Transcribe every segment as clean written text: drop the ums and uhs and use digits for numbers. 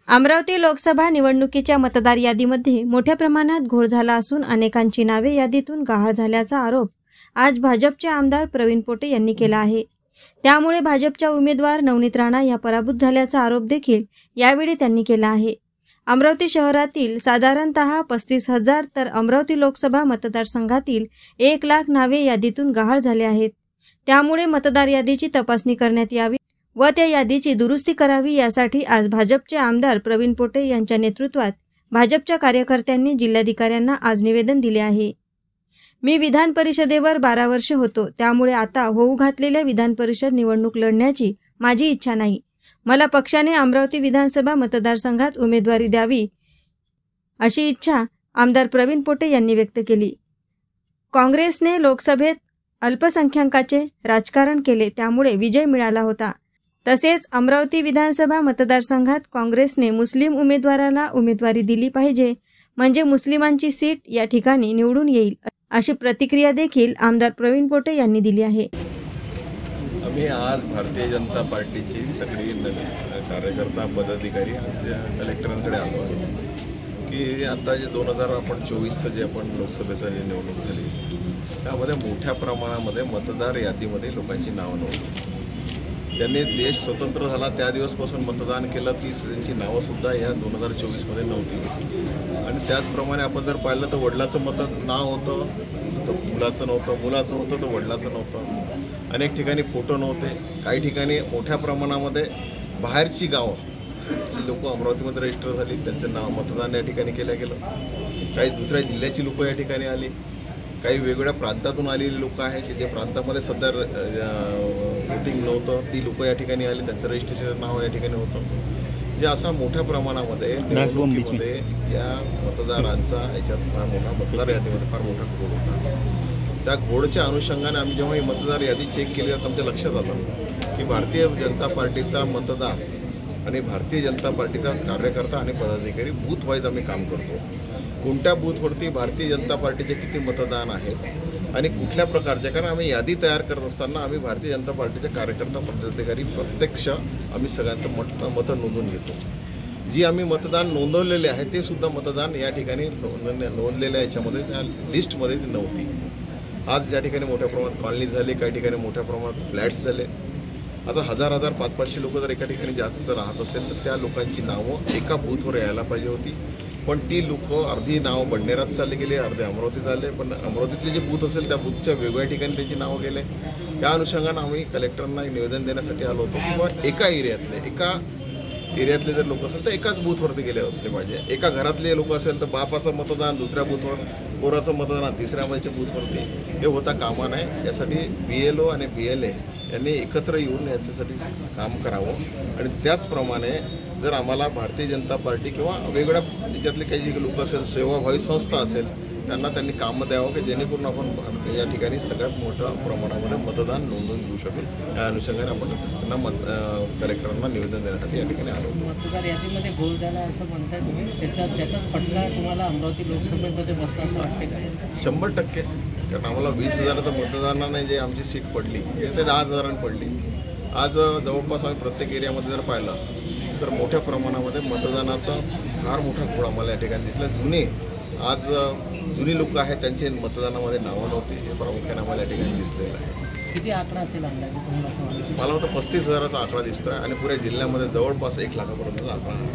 अमरावती लोकसभा निवडणुकीच्या मतदार यादीमध्ये मोठ्या प्रमाणात घोळ झाला असून अनेकांची नावे यादीतून गहाळ झाल्याचा आरोप आज भाजपचे आमदार प्रवीण पोटे यांनी केला आहे। त्यामुळे भाजपच्या उमेदवार नवनीत राणा या पराभूत झाल्याचा आरोप देखील यावेळी त्यांनी केला आहे। अमरावती शहरातील साधारणतः 35,000 तर अमरावती लोकसभा मतदारसंघातील 1,00,000 नावे यादीतून गहाळ झाले आहेत। त्यामुळे मतदार यादीची तपासणी करण्यात यावी व त्या यादीची दुरुस्ती करावी यासाठी आज भाजपचे आमदार प्रवीण पोटे यांच्या नेतृत्वात भाजपच्या कार्यकर्त्यांनी जिल्हाधिकाऱ्यांना आज निवेदन दिले आहे। मी विधान परिषदेवर 12 वर्ष होतो, त्यामुळे आता होऊ घातलेल्या विधान परिषद निवडणूक लढण्याची माझी इच्छा नाही। मला पक्षाने अमरावती विधानसभा मतदारसंघात उमेदवारी द्यावी अशी इच्छा आमदार प्रवीण पोटे यांनी व्यक्त केली। काँग्रेसने लोकसभेत अल्पसंख्याकांचे राजकारण केले, त्यामुळे विजय मिळाला होता। तसेच अमरावती विधानसभा मतदारसंघात काँग्रेसने मुस्लिम उमेदवाराला उमेदवारी दिली पाहिजे, म्हणजे मुस्लिमांची सीट या ठिकाणी निवडून येईल, अशी प्रतिक्रिया देखील आमदार प्रवीण पोटे यांनी दिली आहे। आम्ही आज भारतीय जनता पार्टीची सगळी कार्यकर्ता पदाधिकारी कलेक्टरांकडे आलो आहे की आता जे 2024चं जे आपण लोकसभेचं जे निवडणूक झाली त्यामध्ये मोठ्या प्रमाणामध्ये मतदार यादीमध्ये लोकांची नावं नव्हती। ज्यांनी देश स्वतंत्र झाला त्या दिवसपासून मतदान केलं ती त्यांची नावंसुद्धा या 2024मध्ये नव्हती। आणि त्याचप्रमाणे आपण जर पाहिलं तर वडिलाचं नाव होतं तर मुलाचं नव्हतं, मुलाचं होतं तर वडिलाचं नव्हतं। अनेक ठिकाणी फोटो नव्हते, काही ठिकाणी मोठ्या प्रमाणामध्ये बाहेरची गावं जी लोक अमरावतीमध्ये रजिस्टर झाली त्यांचं नाव मतदान या ठिकाणी केलं गेलं। काही दुसऱ्या जिल्ह्याची लोक या ठिकाणी आली, काही वेगवेगळ्या प्रांतातून आलेली लोक आहेत की जे प्रांतामध्ये सध्या वोटिंग नव्हतं ती लोक या ठिकाणी आली, त्यांचं रजिस्ट्रेशन नाव या ठिकाणी होतं। जे असा मोठ्या प्रमाणामध्ये निवडणुकीमध्ये या मतदारांचा याच्यात फार मोठा मतदार यादीमध्ये फार मोठा घोळ होता। त्या घोळच्या अनुषंगाने आम्ही जेव्हा ही मतदार यादी चेक केली तर आमच्या लक्षात आलं की भारतीय जनता पार्टीचा मतदार आणि भारतीय जनता पार्टीचा कार्यकर्ता आणि पदाधिकारी बूथ वाईज आम्ही काम करतो। कोणत्या बूथवरती भारतीय जनता पार्टीचे किती मतदान आहेत आणि कुठल्या प्रकारचे, कारण आम्ही यादी तयार करत असताना आम्ही भारतीय जनता पार्टीचे कार्यकर्ता पदाधिकारी प्रत्यक्ष आम्ही सगळ्यांचं मतं नोंदवून घेतो। जी आम्ही मतदान नोंदवलेले आहे ते सुद्धा मतदान या ठिकाणी नोंदलेल्या याच्यामध्ये त्या लिस्टमध्ये ती नव्हती। आज या ठिकाणी मोठ्या प्रमाणात कॉलनी झाली, काही ठिकाणी मोठ्या प्रमाणात फ्लॅट्स झाले। आता 1000-1000, 500-500 लोक जर एका ठिकाणी जास्त राहत असेल तर त्या लोकांची नावं एका बूथवर यायला पाहिजे होती, पण ती लोक अर्धी नावं बडनेरात चालले गेले, अर्धे अमरावतीत आले, पण अमरावतीतले जे बूथ असेल त्या बूथच्या वेगवेगळ्या ठिकाणी त्याची नावं गेले। त्या अनुषंगानं आम्ही कलेक्टरांना निवेदन देण्यासाठी आलो होतो किंवा एका एरियातले जर लोक असेल तर एकाच बूथवरती गेले असले पाहिजे। एका घरातले लोक असेल तर बापाचं मतदान दुसऱ्या बूथवर, पोराचं मतदान तिसऱ्या बूथवरती हे होता कामा नये। यासाठी BLO आणि BLA यांनी एकत्र येऊन याच्यासाठी काम करावं। आणि त्याचप्रमाणे जर आम्हाला भारतीय जनता पार्टी किंवा वेगवेगळ्या याच्यातले काही जे लोक असेल, सेवाभावी संस्था असेल, त्यांनी कामं द्यावं की जेणेकरून आपण या ठिकाणी सगळ्यात मोठ्या प्रमाणामध्ये मतदान नोंदवून घेऊ शकेल। या अनुषंगाने आपण त्यांना कलेक्टरांना निवेदन देण्यासाठी या ठिकाणी आलो। मतदार यादीमध्ये घोळ झाला असं म्हणताय तुम्ही, त्याचाच फटका तुम्हाला अमरावती लोकसभेमध्ये बसला असं वाटते का? 100%, कारण आम्हाला 20,000 मतदानाने जे आमची सीट पडली ते 10,000 पडली। आज जवळपास आम्ही प्रत्येक एरियामध्ये जर पाहिलं तर मोठ्या प्रमाणामध्ये मतदानाचा फार मोठा घोळ आम्हाला या ठिकाणी दिसला। जुनी लोक आहेत त्यांचे मतदानामध्ये नावं नव्हती, हे प्रामुख्याने आम्हाला या ठिकाणी दिसलेलं आहे। किती आकडा असेल अंदाजे तुम्हाला असं वाटतं? मला वाटतं 35,000चा आकडा दिसतोय आणि पुऱ्या जिल्ह्यामध्ये जवळपास 1 लाखापर्यंतचा आकडा आहे।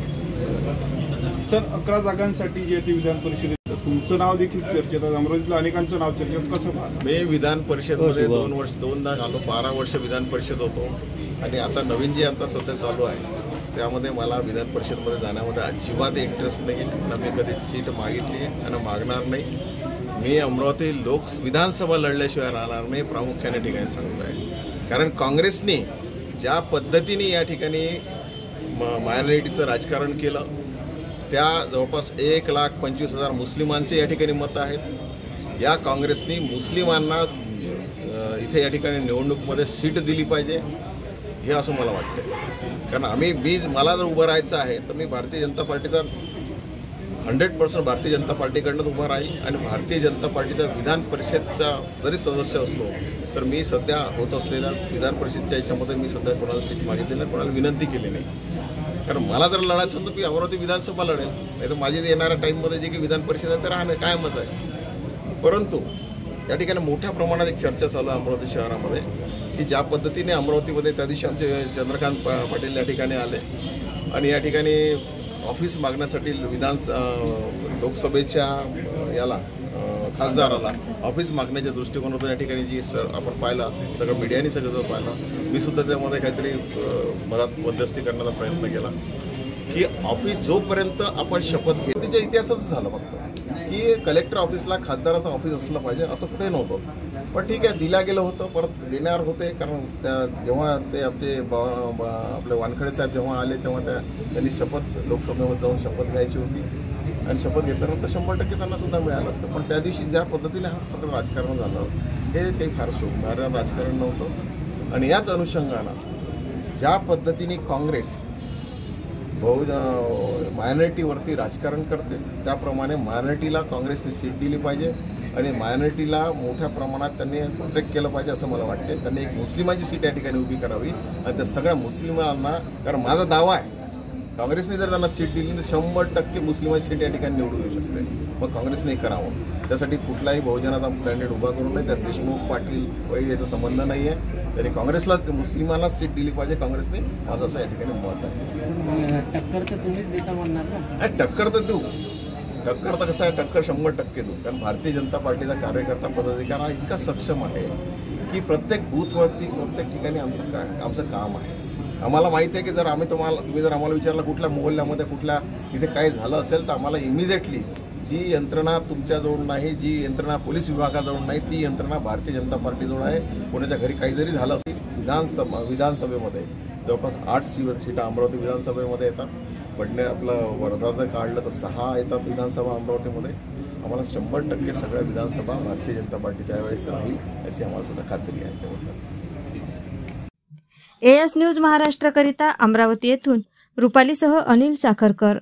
सर, 11 जागांसाठी जी ती विधान परिषदेत तुमचं नाव देखील चर्चेत आहे, अमरावतीतल्या अनेकांचं नाव चर्चेत, कसं पाहता? मी विधान परिषदमध्ये 2दा आलो, 12 वर्ष विधान परिषद होतो आणि आता नवीन जे आता सध्या चालू आहे त्यामध्ये मला विधान परिषदमध्ये जाण्यामध्ये अजिबात इंटरेस्ट नाही। ना मी कधी सीट मागितली आणि मागणार नाही। मी अमरावती विधानसभा लढल्याशिवाय राहणार नाही, प्रामुख्याने ठिकाणी सांगत आहे। कारण काँग्रेसने ज्या पद्धतीने या ठिकाणी मायनॉरिटीचं राजकारण केलं, त्या जवळपास 1,25,000 मुस्लिमांचे या ठिकाणी मतं आहेत। या काँग्रेसने मुस्लिमांना इथे या ठिकाणी निवडणुकीमध्ये सीट दिली पाहिजे हे असं मला वाटतं। कारण मला जर उभं राहायचं आहे तर मी भारतीय जनता पार्टीचा 100% भारतीय जनता पार्टीकडनंच उभा राहील आणि भारतीय जनता पार्टीचा विधान परिषदचा जरी सदस्य असलो तर मी सध्या होत असलेल्या विधान परिषदच्या याच्यामध्ये मी सध्या कोणाला सीट मागितली नाही, कोणाला विनंती केली नाही। कारण मला जर लढायचं असेल तर मी अमरावती विधानसभा लढेल, नाही तर माझी येणाऱ्या टाईममध्ये जे काही विधान परिषद आहे ते राहणं कायमच आहे. परंतु या ठिकाणी मोठ्या प्रमाणात एक चर्चा चालू आहे अमरावती शहरामध्ये की ज्या पद्धतीने अमरावतीमध्ये त्या दिवशी आमचे चंद्रकांत पाटील या ठिकाणी आले आणि या ठिकाणी ऑफिस मागण्यासाठी लोकसभेच्या याला खासदाराला ऑफिस मागण्याच्या दृष्टिकोनातून या ठिकाणी जी आपण पाहिला, सगळं मीडियाने सगळं पाहिलं, मी सुद्धा त्यामध्ये काहीतरी मध्यस्थी करण्याचा प्रयत्न केला की ऑफिस जोपर्यंत आपण शपथ घेतो त्याच्या इतिहासच झालं फक्त की कलेक्टर ऑफिसला खासदाराचं ऑफिस असलं पाहिजे असं कुठे नव्हतं. पण ठीक आहे, दिल्या गेलं होतं, परत देणार होते. कारण जेव्हा ते आपले वानखडे साहेब जेव्हा आले तेव्हा त्यांनी शपथ लोकसभेमध्ये जाऊन शपथ घ्यायची होती आणि शपथ घेतल्यानंतर 100% त्यांना सुद्धा मिळालं असतं. पण त्या दिवशी ज्या पद्धतीने हा सगळं राजकारण झालं हे काही फार शोभणारं राजकारण नव्हतं. आणि याच अनुषंगानं ज्या पद्धतीने काँग्रेस मायनॉरिटीवरती राजकारण करते त्याप्रमाणे मायनॉरिटीला काँग्रेसने सीट दिली पाहिजे आणि मायनॉरिटीला मोठ्या प्रमाणात त्यांनी प्रोटेक्ट केलं पाहिजे असं मला वाटते. त्यांनी एक मुस्लिमाची सीट या ठिकाणी उभी करावी आणि त्या सगळ्या मुस्लिमांना, कारण माझा दावा आहे काँग्रेसने जर त्यांना सीट दिली तर 100% मुस्लिमाची सीट या ठिकाणी निवडून येऊ शकते. मग काँग्रेसने करावं. त्यासाठी कुठलाही बहुजनाचा कॅन्डिडेट उभा करू नये. त्यात देशमुख पाटील वगैरे याचा संबंध नाही आहे. तरी काँग्रेसला मुस्लिमांना सीट दिली पाहिजे काँग्रेसने, माझं असं या ठिकाणी मत आहे. टक्कर तर तुम्हीच देता म्हणणार ना? टक्कर तर देऊ, टक्कर तर कसं आहे, टक्कर 100% देऊ. कारण भारतीय जनता पार्टीचा कार्यकर्ता पदाधिकारी हा इतका सक्षम आहे की प्रत्येक बूथवरती प्रत्येक ठिकाणी आमचं काम आहे. आम्हाला माहिती आहे की जर तुम्ही जर आम्हाला विचारलं कुठल्या मोहल्ल्यामध्ये कुठल्या इथे काय झालं असेल तर आम्हाला इमिजिएटली जी यंत्रणा तुमच्याजवळ नाही, जी यंत्रणा पोलीस विभागाजवळ नाही, ती यंत्रणा भारतीय जनता पार्टीजवळ आहे. कोणाच्या घरी काही जरी झालं असेल विधानसभेमध्ये जवळपास 8 सीटा अमरावती विधानसभेमध्ये येतात. पडणे आपलं वर्धा जर काढलं तर 6 येतात विधानसभा अमरावतीमध्ये. आम्हाला 100% सगळ्या विधानसभा भारतीय जनता पार्टीच्या वेळेस राहील याची आम्हाला सुद्धा खात्री आहे. AS न्यूज महाराष्ट्रकरिता अमरावती येथून रुपालीसह अनिल साखरकर.